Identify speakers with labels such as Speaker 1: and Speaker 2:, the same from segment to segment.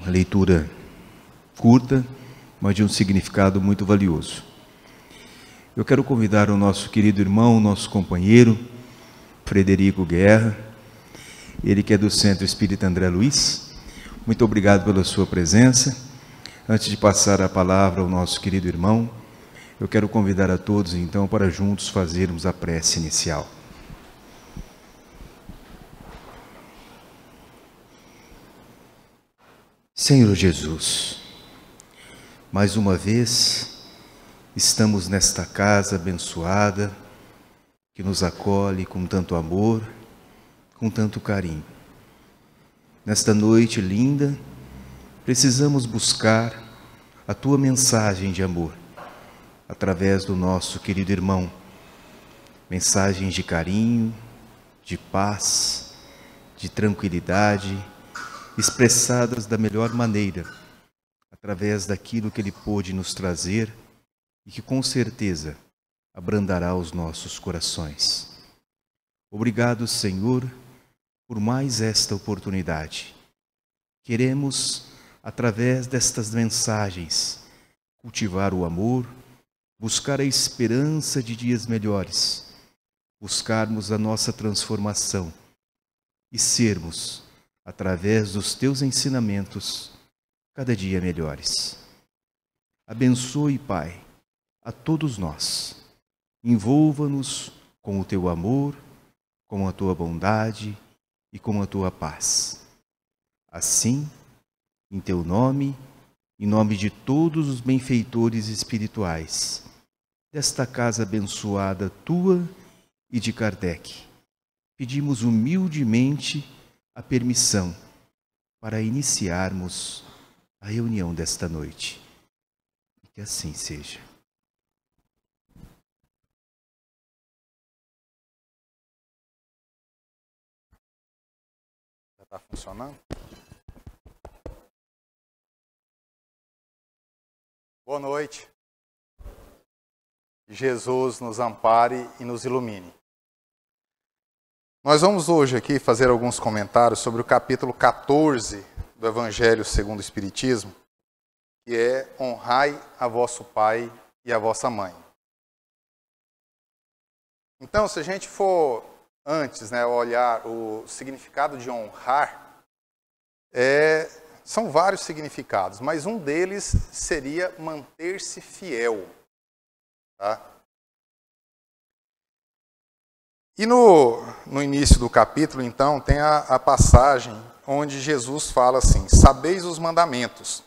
Speaker 1: Uma leitura curta, mas de um significado muito valioso. Eu quero convidar o nosso querido irmão, nosso companheiro, Frederico Guerra, ele que é do Centro Espírita André Luiz. Muito obrigado pela sua presença. Antes de passar a palavra ao nosso querido irmão, eu quero convidar a todos, então, para juntos fazermos a prece inicial. Senhor Jesus, mais uma vez estamos nesta casa abençoada, que nos acolhe com tanto amor, com tanto carinho. Nesta noite linda, precisamos buscar a Tua mensagem de amor, através do nosso querido irmão. Mensagens de carinho, de paz, de tranquilidade, expressadas da melhor maneira, através daquilo que Ele pôde nos trazer e que com certeza abrandará os nossos corações. Obrigado, Senhor, por mais esta oportunidade. Queremos, através destas mensagens, cultivar o amor, buscar a esperança de dias melhores, buscarmos a nossa transformação e sermos, através dos Teus ensinamentos, cada dia melhores. Abençoe, Pai, a todos nós. Envolva-nos com o Teu amor, com a Tua bondade e com a Tua paz. Assim, em Teu nome, em nome de todos os benfeitores espirituais, desta casa abençoada Tua e de Kardec, pedimos humildemente a permissão para iniciarmos a reunião desta noite. E que assim seja.
Speaker 2: Já está funcionando? Boa noite. Jesus nos ampare e nos ilumine. Nós vamos hoje aqui fazer alguns comentários sobre o capítulo 14 do Evangelho segundo o Espiritismo, que é honrai a vosso pai e a vossa mãe. Então, se a gente for antes, olhar o significado de honrar, são vários significados, mas um deles seria manter-se fiel. Tá? E no início do capítulo, então, tem a passagem onde Jesus fala assim: sabeis os mandamentos,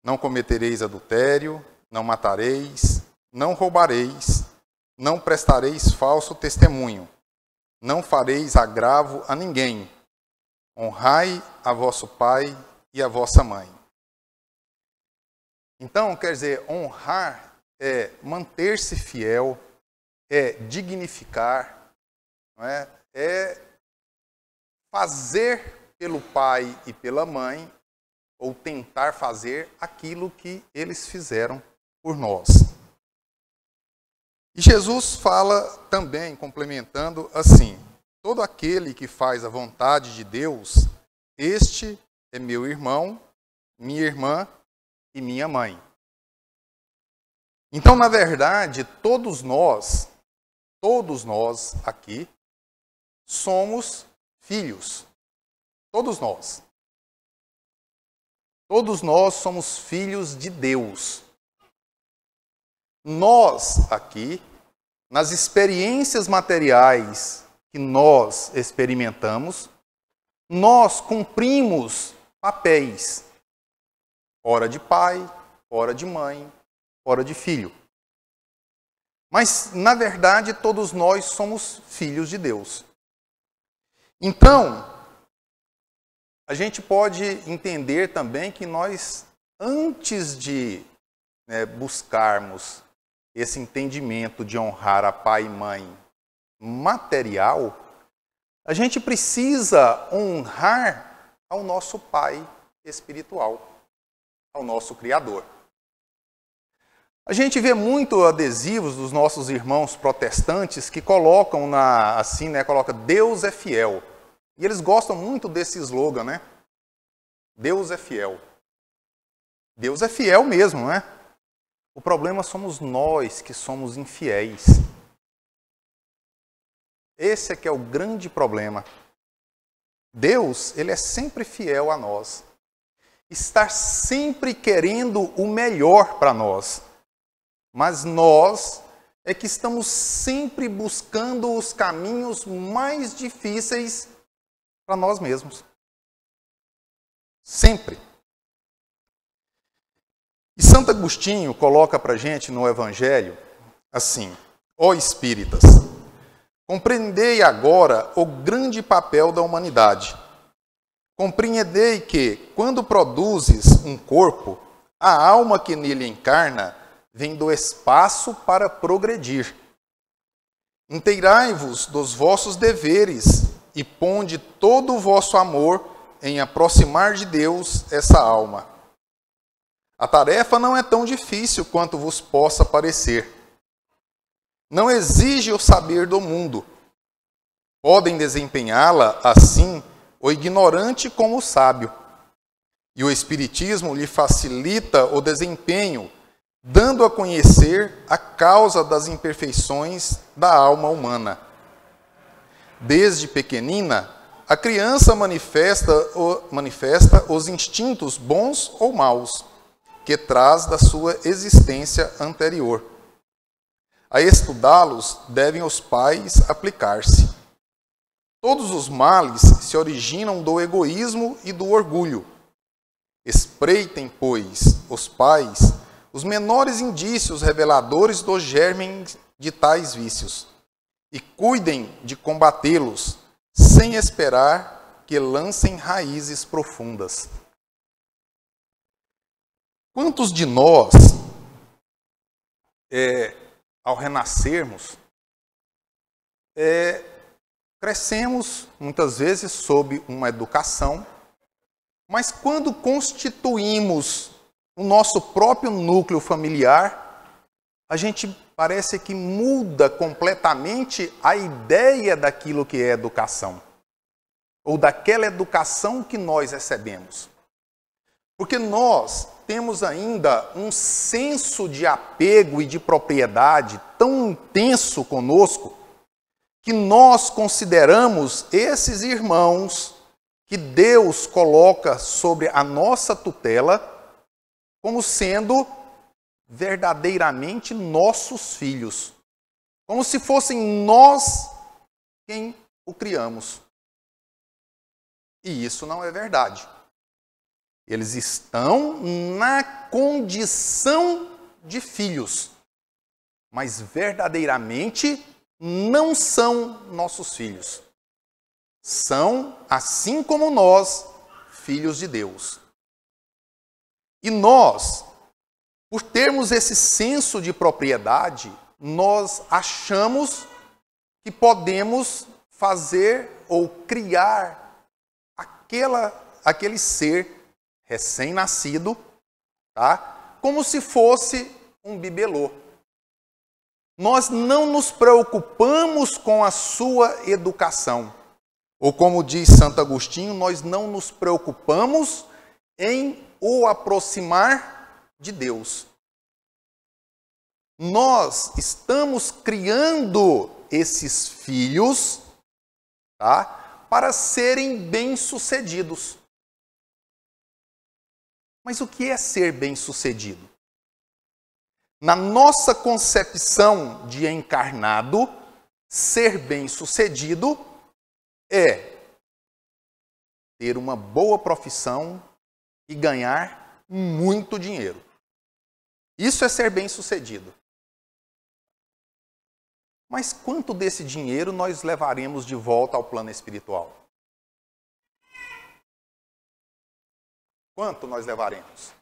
Speaker 2: não cometereis adultério, não matareis, não roubareis, não prestareis falso testemunho, não fareis agravo a ninguém, honrai a vosso pai e a vossa mãe. Então, quer dizer, honrar é manter-se fiel, é dignificar, é fazer pelo pai e pela mãe, ou tentar fazer aquilo que eles fizeram por nós. E Jesus fala também, complementando assim: todo aquele que faz a vontade de Deus, este é meu irmão, minha irmã e minha mãe. Então, na verdade, todos nós aqui, somos filhos. Todos nós. Todos nós somos filhos de Deus. Nós aqui, nas experiências materiais que nós experimentamos, nós cumprimos papéis. Ora de pai, ora de mãe, ora de filho. Mas, na verdade, todos nós somos filhos de Deus. Então, a gente pode entender também que nós, antes de buscarmos esse entendimento de honrar a pai e mãe material, a gente precisa honrar ao nosso pai espiritual, ao nosso Criador. A gente vê muito adesivos dos nossos irmãos protestantes que colocam coloca Deus é fiel. E eles gostam muito desse slogan, Deus é fiel. Deus é fiel mesmo, não é? O problema somos nós que somos infiéis. Esse é que é o grande problema. Deus, ele é sempre fiel a nós. Está sempre querendo o melhor para nós. Mas nós é que estamos sempre buscando os caminhos mais difíceis para nós mesmos. Sempre. E Santo Agostinho coloca para a gente no Evangelho assim: ó espíritas, compreendei agora o grande papel da humanidade. Compreendei que, quando produzes um corpo, a alma que nele encarna vem do espaço para progredir. Inteirai-vos dos vossos deveres e ponde todo o vosso amor em aproximar de Deus essa alma. A tarefa não é tão difícil quanto vos possa parecer. Não exige o saber do mundo. Podem desempenhá-la, assim, o ignorante como o sábio. E o Espiritismo lhe facilita o desempenho, dando a conhecer a causa das imperfeições da alma humana. Desde pequenina, a criança manifesta os instintos bons ou maus, que traz da sua existência anterior. A estudá-los devem os pais aplicar-se. Todos os males se originam do egoísmo e do orgulho. Espreitem, pois, os pais, os menores indícios reveladores dos germes de tais vícios, e cuidem de combatê-los, sem esperar que lancem raízes profundas. Quantos de nós, ao renascermos, crescemos muitas vezes sob uma educação, mas quando constituímos o nosso próprio núcleo familiar, a gente parece que muda completamente a ideia daquilo que é educação, ou daquela educação que nós recebemos. Porque nós temos ainda um senso de apego e de propriedade tão intenso conosco, que nós consideramos esses irmãos que Deus coloca sobre a nossa tutela como sendo verdadeiramente nossos filhos. Como se fossem nós quem o criamos. E isso não é verdade. Eles estão na condição de filhos, mas verdadeiramente não são nossos filhos. São, assim como nós, filhos de Deus. E nós, por termos esse senso de propriedade, nós achamos que podemos fazer ou criar aquele ser recém-nascido, tá? Como se fosse um bibelô. Nós não nos preocupamos com a sua educação. Ou como diz Santo Agostinho, nós não nos preocupamos em o aproximar de Deus. Nós estamos criando esses filhos, tá? Para serem bem-sucedidos. Mas o que é ser bem-sucedido? Na nossa concepção de encarnado, ser bem-sucedido é ter uma boa profissão e ganhar muito dinheiro. Isso é ser bem-sucedido. Mas quanto desse dinheiro nós levaremos de volta ao plano espiritual? Quanto nós levaremos?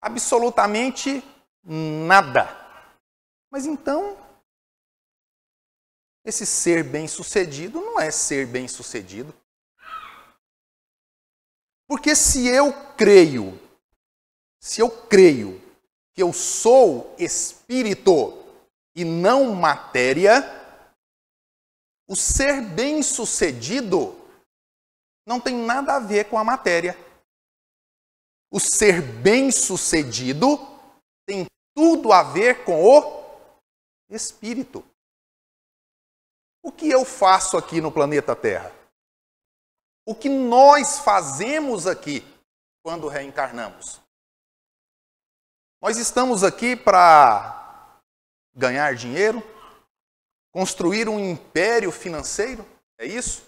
Speaker 2: Absolutamente nada. Mas então, esse ser bem-sucedido não é ser bem-sucedido. Porque se eu creio que eu sou espírito e não matéria, o ser bem-sucedido não tem nada a ver com a matéria. O ser bem-sucedido tem tudo a ver com o espírito. O que eu faço aqui no planeta Terra? O que nós fazemos aqui quando reencarnamos? Nós estamos aqui para ganhar dinheiro? Construir um império financeiro? É isso?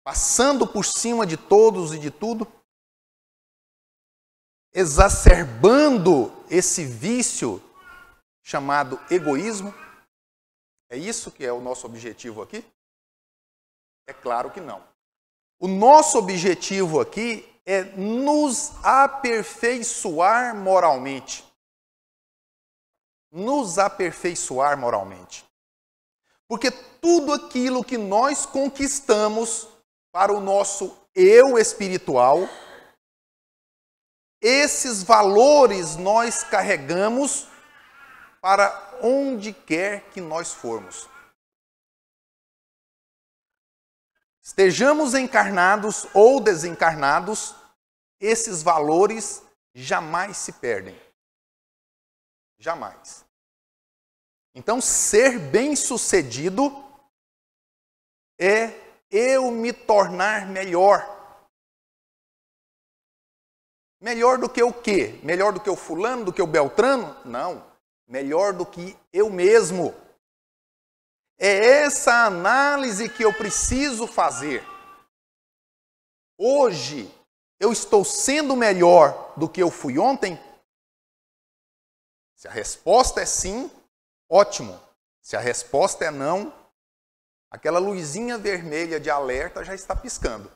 Speaker 2: Passando por cima de todos e de tudo? Exacerbando esse vício chamado egoísmo? É isso que é o nosso objetivo aqui? É claro que não. O nosso objetivo aqui é nos aperfeiçoar moralmente. Nos aperfeiçoar moralmente. Porque tudo aquilo que nós conquistamos para o nosso eu espiritual, esses valores nós carregamos para onde quer que nós formos. Estejamos encarnados ou desencarnados, esses valores jamais se perdem. Jamais. Então, ser bem-sucedido é eu me tornar melhor. Melhor do que o quê? Melhor do que o fulano, do que o beltrano? Não. Melhor do que eu mesmo. É essa análise que eu preciso fazer. Hoje, eu estou sendo melhor do que eu fui ontem? Se a resposta é sim, ótimo. Se a resposta é não, aquela luzinha vermelha de alerta já está piscando.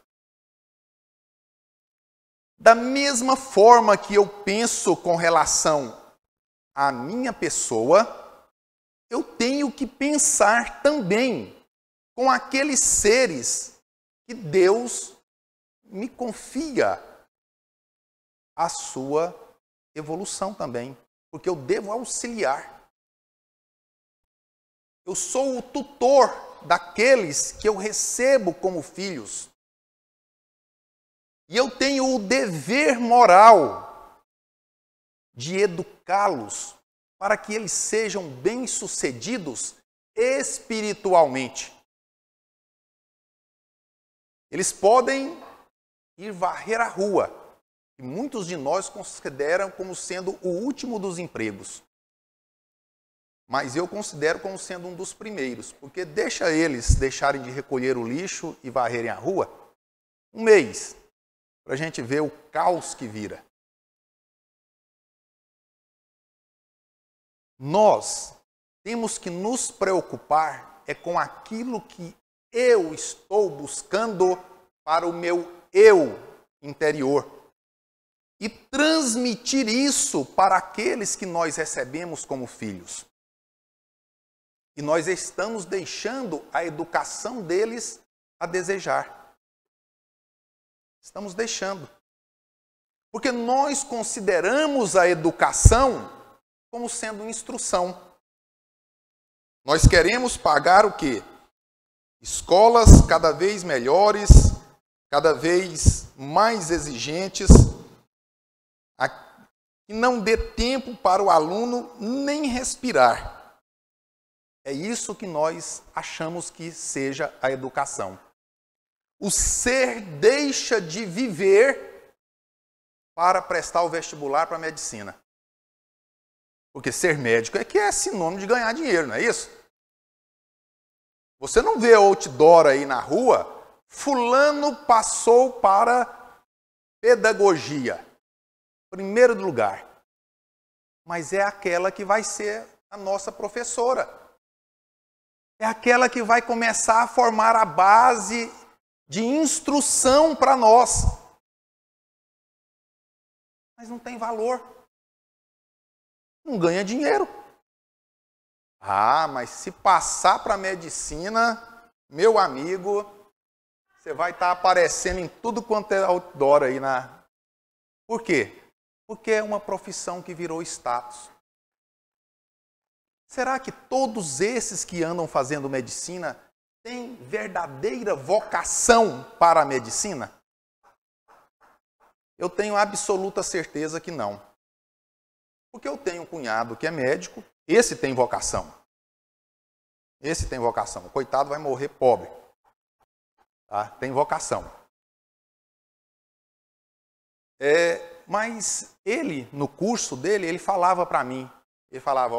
Speaker 2: Da mesma forma que eu penso com relação à minha pessoa, eu tenho que pensar também com aqueles seres que Deus me confia a sua evolução também, porque eu devo auxiliar. Eu sou o tutor daqueles que eu recebo como filhos. E eu tenho o dever moral de educá-los para que eles sejam bem-sucedidos espiritualmente. Eles podem ir varrer a rua, que muitos de nós consideram como sendo o último dos empregos. Mas eu considero como sendo um dos primeiros, porque deixa eles deixarem de recolher o lixo e varrerem a rua um mês, para a gente ver o caos que vira. Nós temos que nos preocupar com aquilo que eu estou buscando para o meu eu interior e transmitir isso para aqueles que nós recebemos como filhos. E nós estamos deixando a educação deles a desejar. Estamos deixando. Porque nós consideramos a educação como sendo instrução. Nós queremos pagar o quê? Escolas cada vez melhores, cada vez mais exigentes, que não dê tempo para o aluno nem respirar. É isso que nós achamos que seja a educação. O ser deixa de viver para prestar o vestibular para a medicina. Porque ser médico é que é sinônimo de ganhar dinheiro, não é isso? Você não vê outdoor aí na rua, fulano passou para pedagogia. Primeiro lugar. Mas é aquela que vai ser a nossa professora. É aquela que vai começar a formar a base de instrução para nós. Mas não tem valor. Não ganha dinheiro. Ah, mas se passar para a medicina, meu amigo, você vai estar aparecendo em tudo quanto é outdoor aí na... Por quê? Porque é uma profissão que virou status. Será que todos esses que andam fazendo medicina tem verdadeira vocação para a medicina? Eu tenho absoluta certeza que não. Porque eu tenho um cunhado que é médico, esse tem vocação. Esse tem vocação. O coitado vai morrer pobre. Tá? Tem vocação. Mas ele, no curso dele, ele falava para mim, ele falava,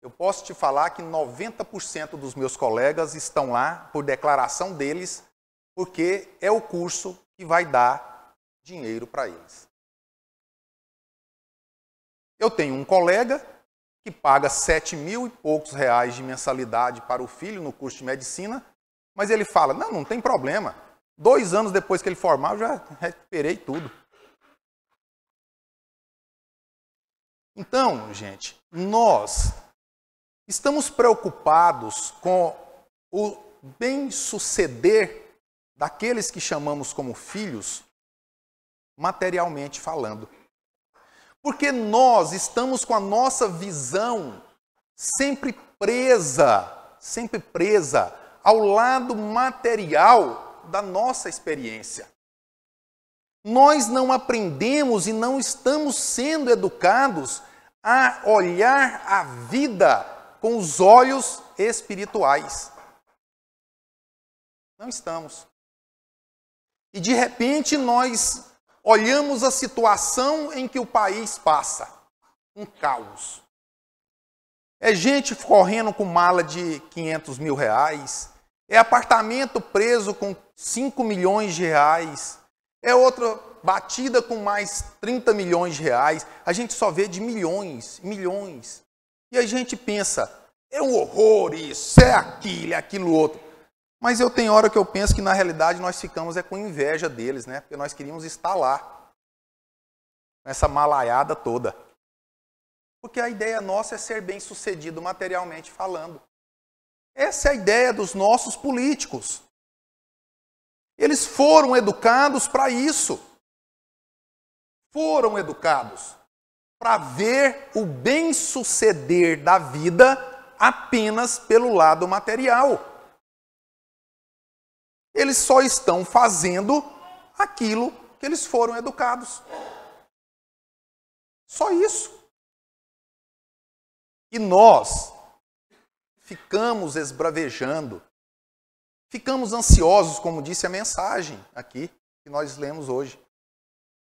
Speaker 2: eu posso te falar que 90% dos meus colegas estão lá por declaração deles, porque é o curso que vai dar dinheiro para eles. Eu tenho um colega que paga 7.000 e poucos reais de mensalidade para o filho no curso de medicina, mas ele fala, não tem problema. 2 anos depois que ele formar, eu já recuperei tudo. Então, gente, nós estamos preocupados com o bem-suceder daqueles que chamamos como filhos, materialmente falando. Porque nós estamos com a nossa visão sempre presa ao lado material da nossa experiência. Nós não aprendemos e não estamos sendo educados a olhar a vida com os olhos espirituais. Não estamos. E de repente nós olhamos a situação em que o país passa. Um caos. É gente correndo com mala de 500 mil reais. É apartamento preso com 5 milhões de reais. É outra batida com mais 30 milhões de reais. A gente só vê de milhões. E a gente pensa, é um horror isso, é aquilo outro. Mas eu tenho hora que eu penso que na realidade nós ficamos com inveja deles, né? Porque nós queríamos estar lá, nessa malaiada toda. Porque a ideia nossa é ser bem-sucedido materialmente falando. Essa é a ideia dos nossos políticos. Eles foram educados para isso. Foram educados para ver o bem-suceder da vida apenas pelo lado material. Eles só estão fazendo aquilo que eles foram educados. Só isso. E nós ficamos esbravejando, ficamos ansiosos, como disse a mensagem aqui, que nós lemos hoje.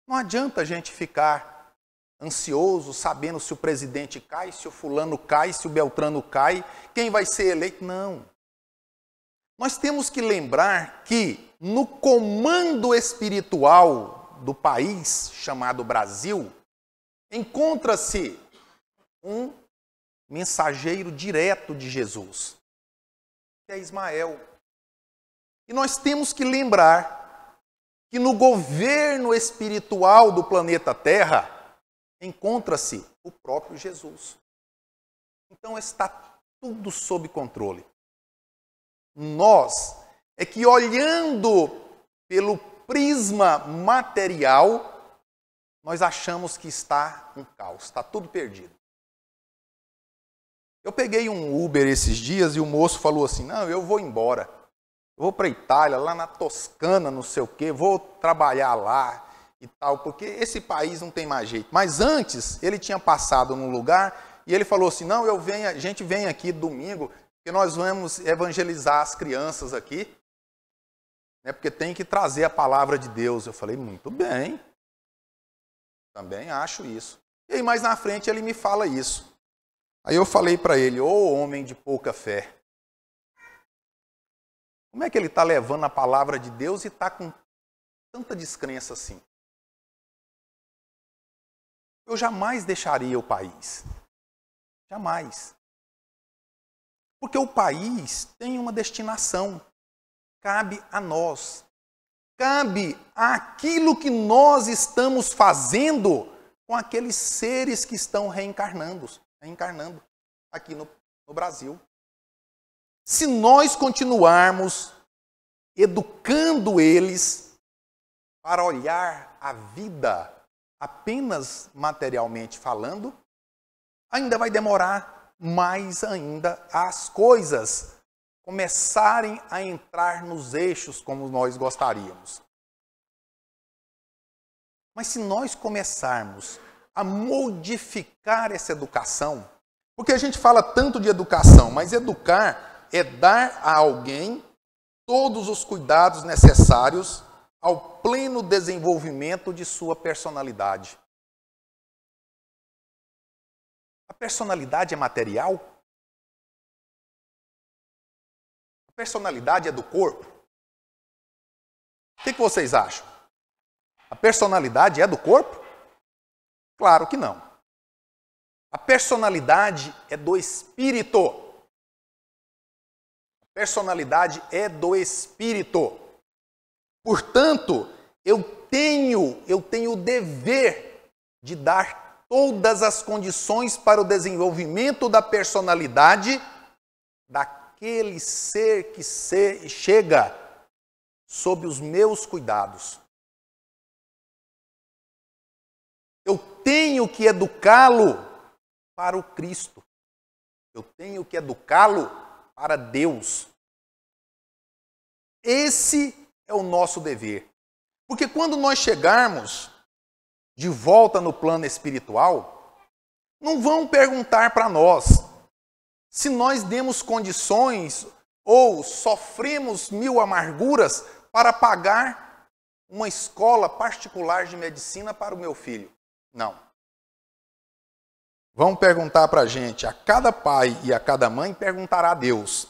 Speaker 2: Não adianta a gente ficar ansioso, sabendo se o presidente cai, se o fulano cai, se o Beltrano cai, quem vai ser eleito. Não. Nós temos que lembrar que no comando espiritual do país, chamado Brasil, encontra-se um mensageiro direto de Jesus, que é Ismael. E nós temos que lembrar que no governo espiritual do planeta Terra, encontra-se o próprio Jesus. Então está tudo sob controle. Nós é que olhando pelo prisma material, nós achamos que está um caos, está tudo perdido. Eu peguei um Uber esses dias e o moço falou assim, não, eu vou embora. Eu vou para a Itália, lá na Toscana, não sei o quê, vou trabalhar lá e tal, porque esse país não tem mais jeito. Mas antes, ele tinha passado num lugar e ele falou assim, não, a gente vem aqui domingo, porque nós vamos evangelizar as crianças aqui, né, porque tem que trazer a palavra de Deus. Eu falei, muito bem, também acho isso. E aí mais na frente ele me fala isso. Aí eu falei para ele, ô homem de pouca fé, como é que ele está levando a palavra de Deus e está com tanta descrença assim? Eu jamais deixaria o país. Jamais. Porque o país tem uma destinação. Cabe a nós. Cabe àquilo que nós estamos fazendo com aqueles seres que estão reencarnando aqui no Brasil. Se nós continuarmos educando eles para olhar a vida apenas materialmente falando, ainda vai demorar mais ainda as coisas começarem a entrar nos eixos como nós gostaríamos. Mas se nós começarmos a modificar essa educação, porque a gente fala tanto de educação, mas educar é dar a alguém todos os cuidados necessários ao pleno desenvolvimento de sua personalidade. A personalidade é material? A personalidade é do corpo? O que vocês acham? A personalidade é do corpo? Claro que não. A personalidade é do espírito. A personalidade é do espírito. Portanto, eu tenho o dever de dar todas as condições para o desenvolvimento da personalidade daquele ser que chega sob os meus cuidados. Eu tenho que educá-lo para o Cristo. Eu tenho que educá-lo para Deus. Esse é o nosso dever. Porque quando nós chegarmos de volta no plano espiritual, não vão perguntar para nós se nós demos condições ou sofremos 1000 amarguras para pagar uma escola particular de medicina para o meu filho. Não. Vão perguntar para a gente, a cada pai e a cada mãe perguntará a Deus: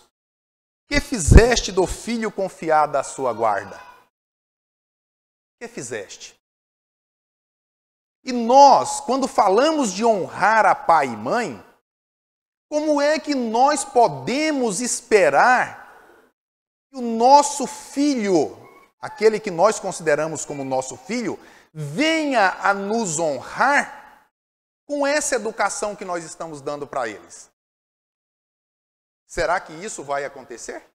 Speaker 2: que fizeste do filho confiado à sua guarda? Que fizeste? E nós, quando falamos de honrar a pai e mãe, como é que nós podemos esperar que o nosso filho, aquele que nós consideramos como nosso filho, venha a nos honrar com essa educação que nós estamos dando para eles? Será que isso vai acontecer?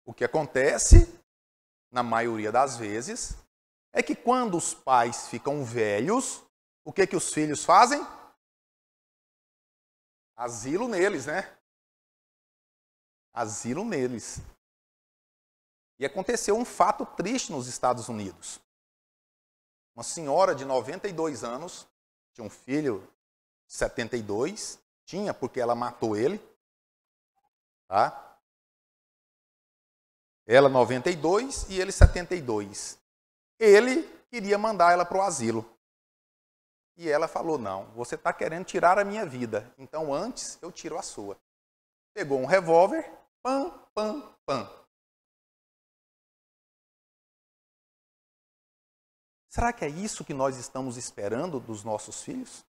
Speaker 2: O que acontece, na maioria das vezes, é que quando os pais ficam velhos, o que os filhos fazem? Asilo neles, né? Asilo neles. E aconteceu um fato triste nos Estados Unidos. Uma senhora de 92 anos, tinha um filho de 72, tinha porque ela matou ele, tá? Ela 92 e ele 72. Ele queria mandar ela para o asilo. E ela falou: não, você está querendo tirar a minha vida, então antes eu tiro a sua. Pegou um revólver, pam, pam, pam. Será que é isso que nós estamos esperando dos nossos filhos?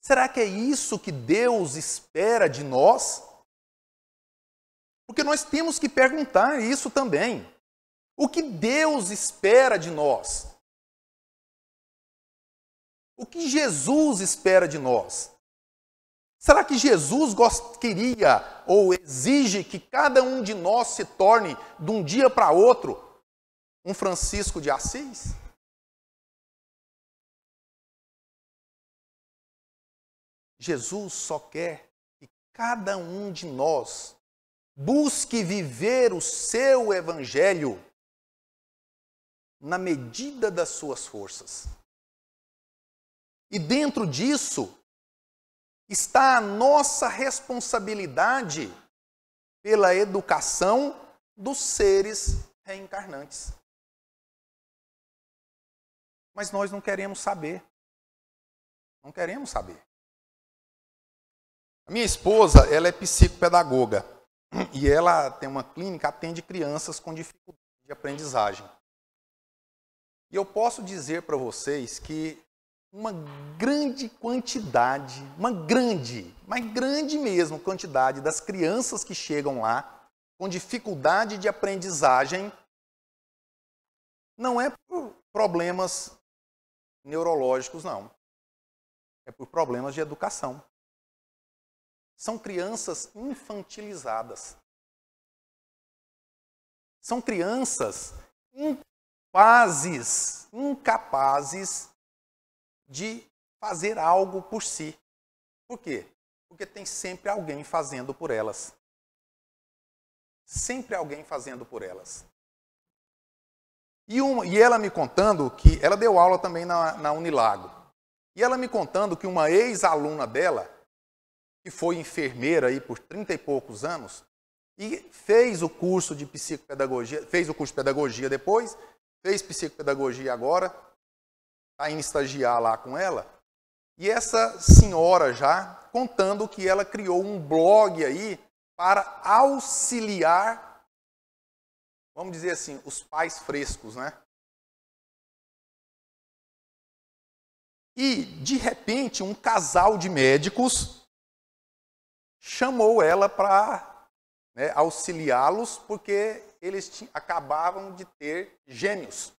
Speaker 2: Será que é isso que Deus espera de nós? Porque nós temos que perguntar isso também. O que Deus espera de nós? O que Jesus espera de nós? Será que Jesus queria ou exige que cada um de nós se torne, de um dia para outro, um Francisco de Assis? Jesus só quer que cada um de nós busque viver o seu evangelho na medida das suas forças. E dentro disso está a nossa responsabilidade pela educação dos seres reencarnantes. Mas nós não queremos saber. Não queremos saber. A minha esposa, ela é psicopedagoga e ela tem uma clínica, atende crianças com dificuldade de aprendizagem. E eu posso dizer para vocês que uma grande quantidade, mas grande mesmo quantidade das crianças que chegam lá com dificuldade de aprendizagem não é por problemas neurológicos, não. É por problemas de educação. São crianças infantilizadas. São crianças incapazes de fazer algo por si. Por quê? Porque tem sempre alguém fazendo por elas. Sempre alguém fazendo por elas. E ela me contando que... Ela deu aula também na Unilago. E ela me contando que uma ex-aluna dela, que foi enfermeira aí por 30 e poucos anos, e fez o curso de psicopedagogia, fez o curso de pedagogia depois, fez psicopedagogia agora, está indo estagiar lá com ela. E essa senhora já contando que ela criou um blog aí para auxiliar, vamos dizer assim, os pais frescos, né? E, de repente, um casal de médicos chamou ela para, né, auxiliá-los, porque eles acabavam de ter gêmeos.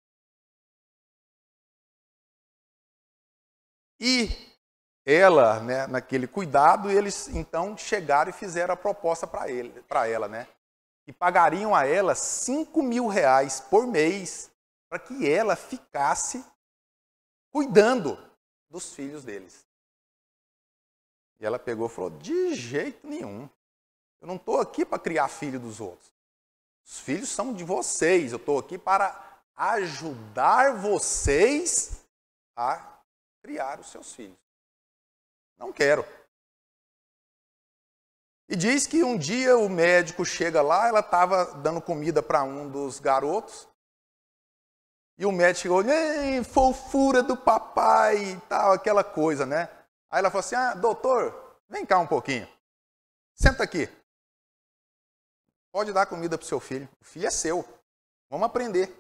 Speaker 2: E ela, né, naquele cuidado, eles então chegaram e fizeram a proposta para ela, né? E pagariam a ela R$5.000 por mês para que ela ficasse cuidando dos filhos deles. E ela pegou e falou, de jeito nenhum. Eu não estou aqui para criar filho dos outros. Os filhos são de vocês. Eu estou aqui para ajudar vocês a criar os seus filhos. Não quero. E diz que um dia o médico chega lá, ela estava dando comida para um dos garotos, e o médico chegou, fofura do papai e tal, aquela coisa, né? Aí ela falou assim, doutor, vem cá um pouquinho, senta aqui. Pode dar comida para o seu filho, o filho é seu, vamos aprender.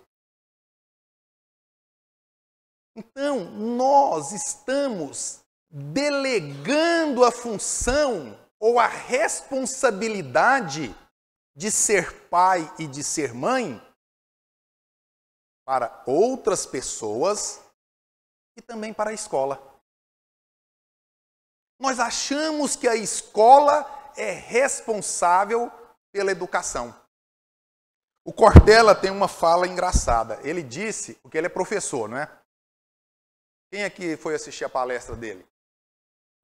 Speaker 2: Então, nós estamos delegando a função ou a responsabilidade de ser pai e de ser mãe para outras pessoas e também para a escola. Nós achamos que a escola é responsável pela educação. O Cortella tem uma fala engraçada. Ele disse, porque ele é professor, não é? Quem aqui foi assistir a palestra dele?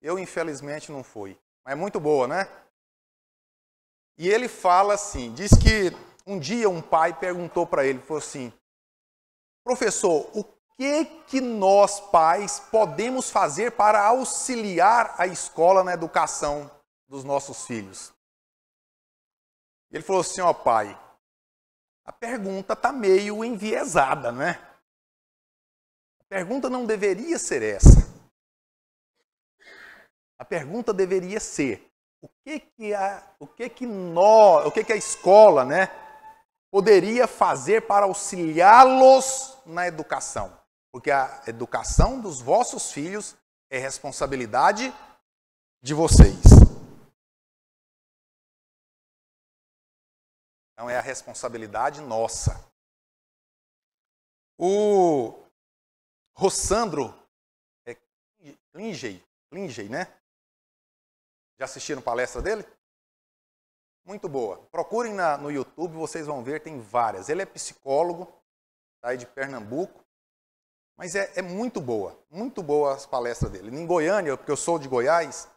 Speaker 2: Eu, infelizmente, não fui. Mas é muito boa, né? E ele fala assim, diz que um dia um pai perguntou para ele, falou assim, professor, o que nós pais podemos fazer para auxiliar a escola na educação dos nossos filhos? Ele falou assim, pai, a pergunta está meio enviesada, né? A pergunta não deveria ser essa. A pergunta deveria ser, o que a escola, né, poderia fazer para auxiliá-los na educação? Porque a educação dos vossos filhos é responsabilidade de vocês. Não é a responsabilidade nossa. O Rossandro Klingey, né? Já assistiram palestra dele? Muito boa. Procurem no YouTube, vocês vão ver, tem várias. Ele é psicólogo, tá aí de Pernambuco, mas é muito boa as palestras dele. Em Goiânia, porque eu sou de Goiás,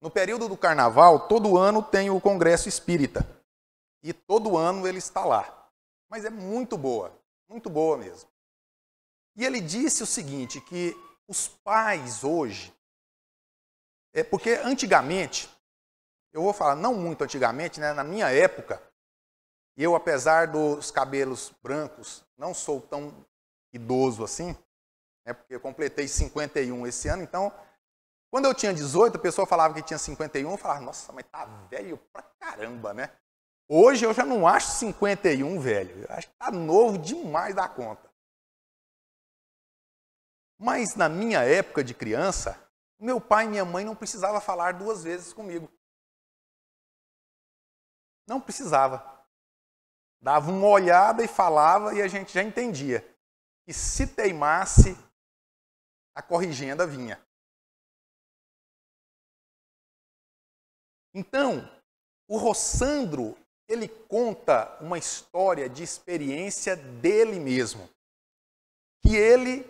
Speaker 2: no período do carnaval, todo ano tem o Congresso Espírita. E todo ano ele está lá. Mas é muito boa mesmo. E ele disse o seguinte, que os pais hoje, porque antigamente, eu vou falar não muito antigamente, né, na minha época, eu, apesar dos cabelos brancos, não sou tão idoso assim, né, porque eu completei 51 esse ano, então, quando eu tinha 18, a pessoa falava que tinha 51, eu falava, nossa, mas tá velho pra caramba, né? Hoje eu já não acho 51 velho, eu acho que tá novo demais da conta. Mas na minha época de criança, meu pai e minha mãe não precisavam falar duas vezes comigo. Não precisava. Dava uma olhada e falava e a gente já entendia. E se teimasse, a corrigenda vinha. Então, o Rossandro, ele conta uma história de experiência dele mesmo. Que ele,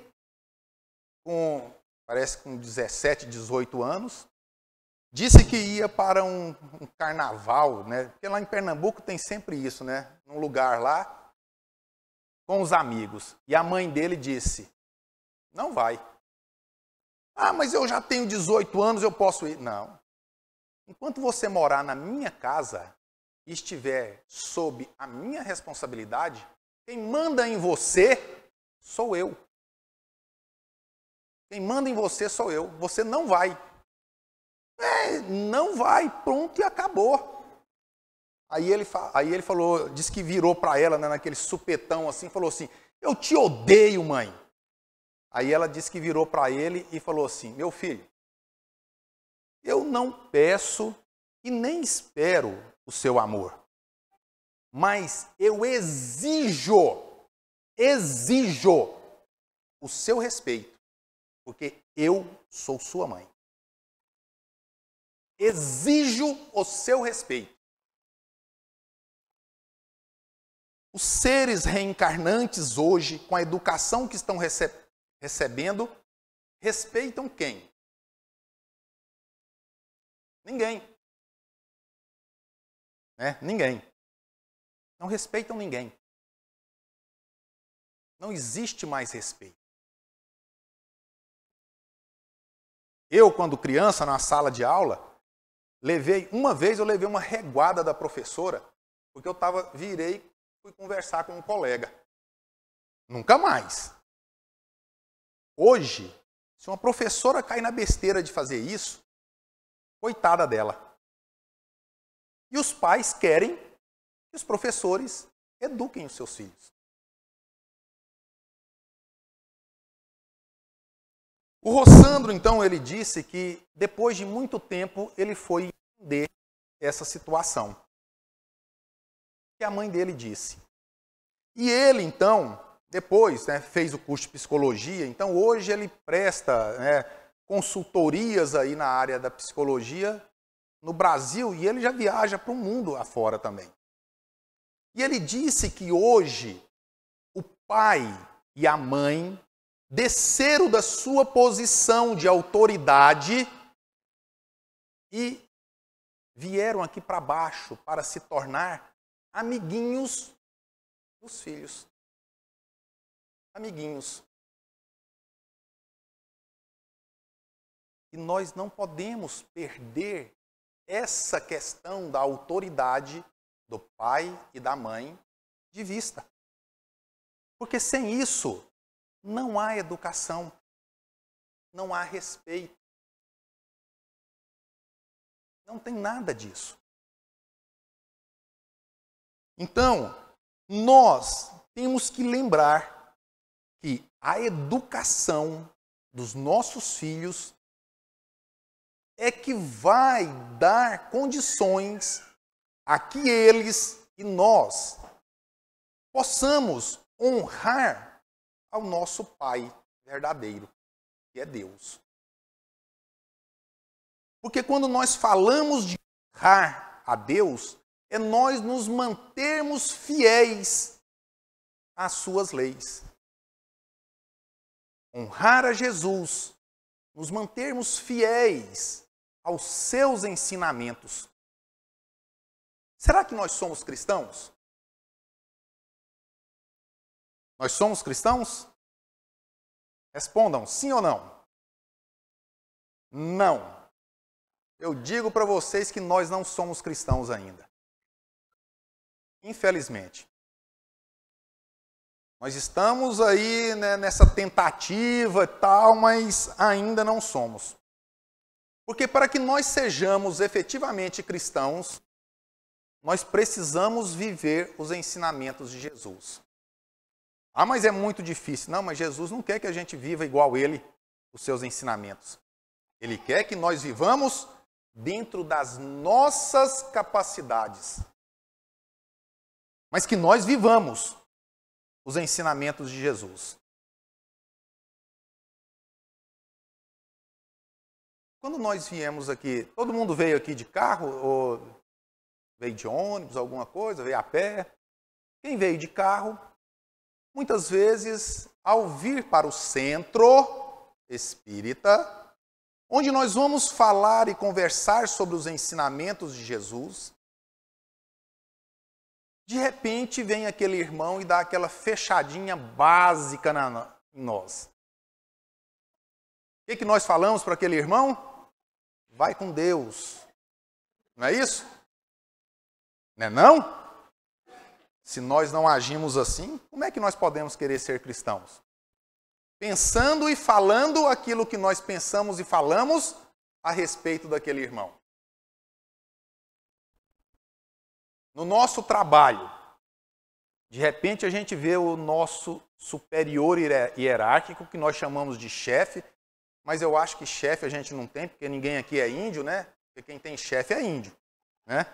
Speaker 2: parece com 17, 18 anos, disse que ia para um carnaval, né? Porque lá em Pernambuco tem sempre isso, né? Num lugar lá, com os amigos. E a mãe dele disse, não vai. Ah, mas eu já tenho 18 anos, eu posso ir. Não. Enquanto você morar na minha casa e estiver sob a minha responsabilidade, quem manda em você sou eu. Quem manda em você sou eu. Você não vai. Não vai, pronto e acabou. Aí ele falou, disse que virou para ela, né, naquele supetão assim, falou assim, eu te odeio, mãe. Aí ela disse que virou para ele e falou assim, meu filho, eu não peço e nem espero o seu amor, mas eu exijo o seu respeito, porque eu sou sua mãe. Exijo o seu respeito. Os seres reencarnantes hoje, com a educação que estão recebendo, respeitam quem? Ninguém. Né? Ninguém. Não respeitam ninguém. Não existe mais respeito. Eu, quando criança, na sala de aula, uma vez eu levei uma reguada da professora, porque eu fui conversar com um colega. Nunca mais. Hoje, se uma professora cair na besteira de fazer isso, coitada dela. E os pais querem que os professores eduquem os seus filhos. O Rossandro, então, ele disse que depois de muito tempo ele foi entender essa situação. Que a mãe dele disse. E ele, então, depois, né, fez o curso de psicologia, então hoje ele presta, né, consultorias aí na área da psicologia no Brasil e ele já viaja para o mundo afora também. E ele disse que hoje o pai e a mãe desceram da sua posição de autoridade e vieram aqui para baixo para se tornar amiguinhos dos filhos. Amiguinhos. E nós não podemos perder essa questão da autoridade do pai e da mãe de vista. Porque sem isso, não há educação, não há respeito. Não tem nada disso. Então, nós temos que lembrar que a educação dos nossos filhos é que vai dar condições a que eles e nós possamos honrar ao nosso Pai verdadeiro, que é Deus. Porque quando nós falamos de honrar a Deus, é nós nos mantermos fiéis às suas leis. Honrar a Jesus, nos mantermos fiéis aos seus ensinamentos. Será que nós somos cristãos? Nós somos cristãos? Respondam, sim ou não? Não. Eu digo para vocês que nós não somos cristãos ainda. Infelizmente. Nós estamos aí, né, nessa tentativa e tal, mas ainda não somos. Porque para que nós sejamos efetivamente cristãos, nós precisamos viver os ensinamentos de Jesus. Ah, mas é muito difícil. Não, mas Jesus não quer que a gente viva igual ele, os seus ensinamentos. Ele quer que nós vivamos dentro das nossas capacidades. Mas que nós vivamos os ensinamentos de Jesus. Quando nós viemos aqui, todo mundo veio aqui de carro, ou veio de ônibus, alguma coisa, veio a pé. Quem veio de carro, muitas vezes, ao vir para o centro espírita, onde nós vamos falar e conversar sobre os ensinamentos de Jesus, de repente vem aquele irmão e dá aquela fechadinha básica em nós. O que nós falamos para aquele irmão? Vai com Deus. Não é isso? Não é não? Se nós não agimos assim, como é que nós podemos querer ser cristãos? Pensando e falando aquilo que nós pensamos e falamos a respeito daquele irmão. No nosso trabalho, de repente a gente vê o nosso superior hierárquico, que nós chamamos de chefe, mas eu acho que chefe a gente não tem, porque ninguém aqui é índio, né? Porque quem tem chefe é índio, né?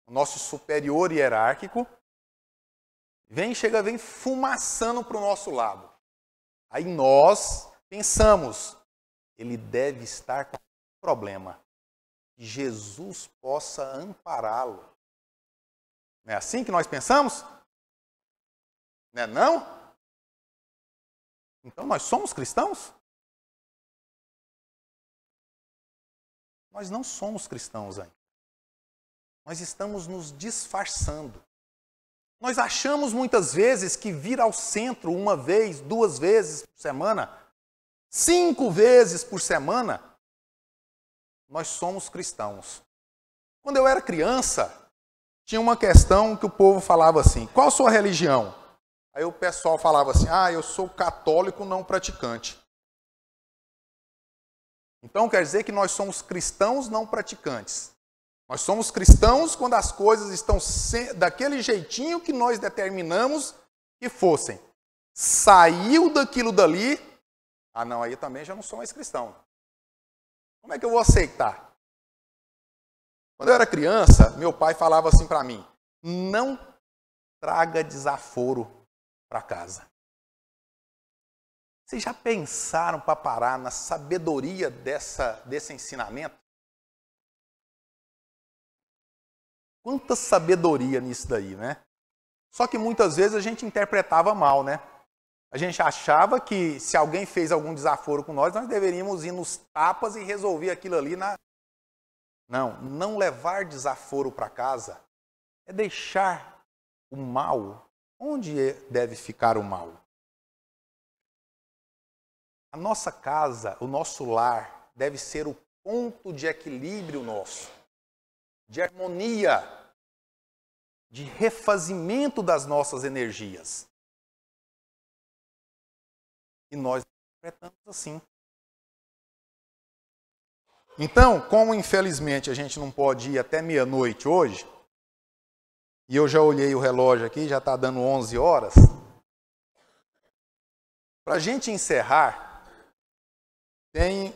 Speaker 2: O nosso superior hierárquico vem fumaçando para o nosso lado. Aí nós pensamos, ele deve estar com problema. Que Jesus possa ampará-lo. Não é assim que nós pensamos? Não é não? Então nós somos cristãos? Nós não somos cristãos ainda. Nós estamos nos disfarçando. Nós achamos muitas vezes que vir ao centro uma vez, 2 vezes por semana, 5 vezes por semana, nós somos cristãos. Quando eu era criança, tinha uma questão que o povo falava assim, qual a sua religião? Aí o pessoal falava assim, eu sou católico não praticante. Então quer dizer que nós somos cristãos não praticantes. Nós somos cristãos quando as coisas estão daquele jeitinho que nós determinamos que fossem. Saiu daquilo dali, não, aí também já não sou mais cristão. Como é que eu vou aceitar? Quando eu era criança, meu pai falava assim para mim, não traga desaforo para casa. Vocês já pensaram para parar na sabedoria desse ensinamento? Quanta sabedoria nisso daí, né? Só que muitas vezes a gente interpretava mal, né? A gente achava que se alguém fez algum desaforo com nós deveríamos ir nos tapas e resolver aquilo ali na... Não levar desaforo para casa é deixar o mal onde deve ficar o mal. A nossa casa, o nosso lar, deve ser o ponto de equilíbrio nosso, de harmonia, de refazimento das nossas energias. E nós interpretamos assim. Então, como infelizmente a gente não pode ir até meia-noite hoje, e eu já olhei o relógio aqui, já está dando 11 horas, para a gente encerrar, tem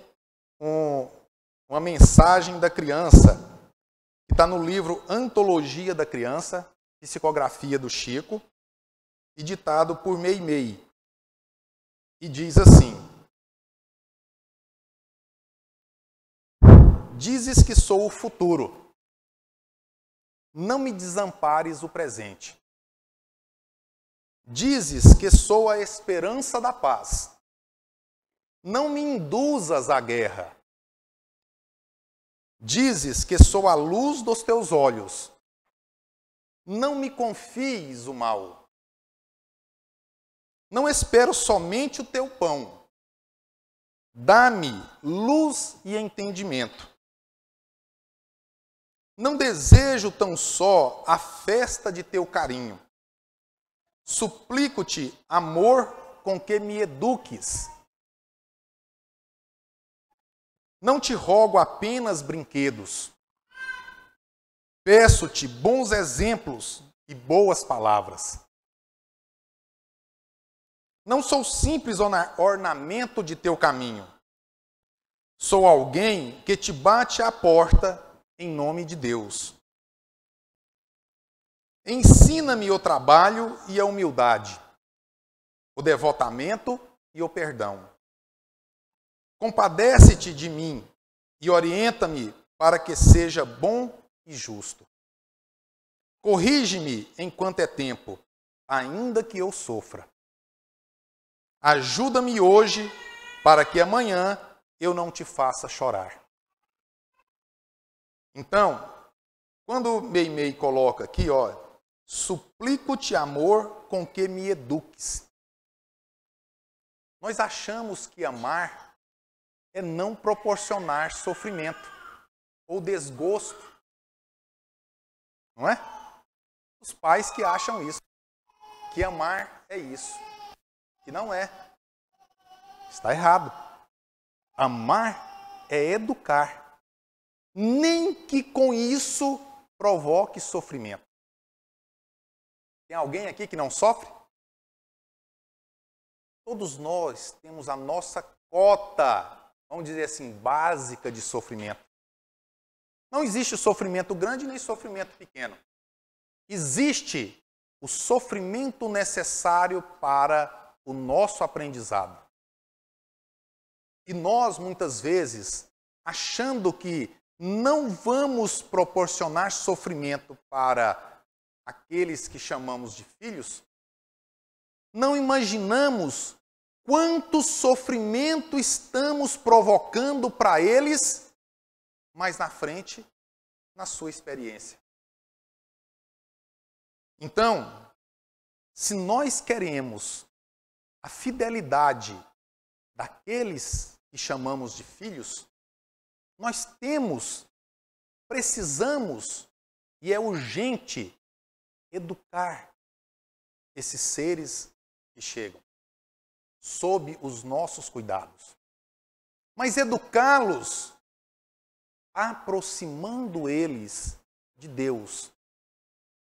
Speaker 2: uma mensagem da criança, que está no livro Antologia da Criança, psicografia do Chico, e ditado por Meimei. E diz assim, dizes que sou o futuro, não me desampares o presente. Dizes que sou a esperança da paz, não me induzas à guerra. Dizes que sou a luz dos teus olhos, não me confies o mal. Não espero somente o teu pão, dá-me luz e entendimento. Não desejo tão só a festa de teu carinho, suplico-te amor com que me eduques. Não te rogo apenas brinquedos, peço-te bons exemplos e boas palavras. Não sou simples ornamento de teu caminho, sou alguém que te bate à porta em nome de Deus. Ensina-me o trabalho e a humildade, o devotamento e o perdão. Compadece-te de mim e orienta-me para que seja bom e justo. Corrige-me enquanto é tempo, ainda que eu sofra. Ajuda-me hoje para que amanhã eu não te faça chorar. Então, quando Meimei coloca aqui, ó, suplico-te amor com que me eduques. Nós achamos que amar é não proporcionar sofrimento ou desgosto. Não é? Os pais que acham isso, que amar é isso, que não é. Está errado. Amar é educar, nem que com isso provoque sofrimento. Tem alguém aqui que não sofre? Todos nós temos a nossa cota, vamos dizer assim, básica de sofrimento. Não existe sofrimento grande nem sofrimento pequeno. Existe o sofrimento necessário para o nosso aprendizado. E nós, muitas vezes, achando que não vamos proporcionar sofrimento para aqueles que chamamos de filhos, não imaginamos quanto sofrimento estamos provocando para eles, mais na frente, na sua experiência. Então, se nós queremos a fidelidade daqueles que chamamos de filhos, nós precisamos, e é urgente, educar esses seres que chegam sob os nossos cuidados. Mas educá-los aproximando eles de Deus,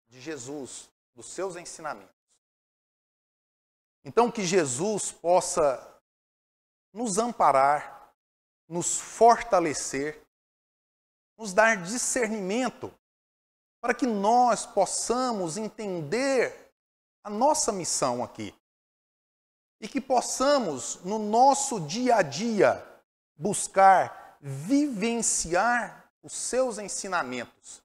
Speaker 2: de Jesus, dos seus ensinamentos. Então, que Jesus possa nos amparar, nos fortalecer, nos dar discernimento, para que nós possamos entender a nossa missão aqui. E que possamos, no nosso dia a dia, buscar vivenciar os seus ensinamentos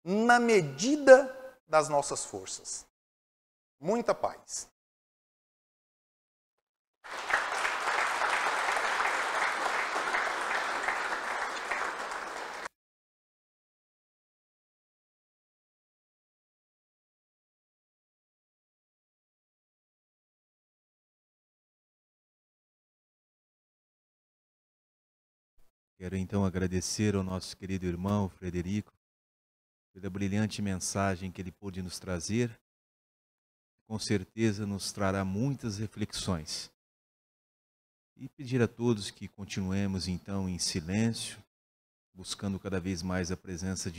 Speaker 2: na medida das nossas forças. Muita paz.
Speaker 1: Quero então agradecer ao nosso querido irmão Frederico pela brilhante mensagem que ele pôde nos trazer. Com certeza nos trará muitas reflexões. E pedir a todos que continuemos então em silêncio, buscando cada vez mais a presença de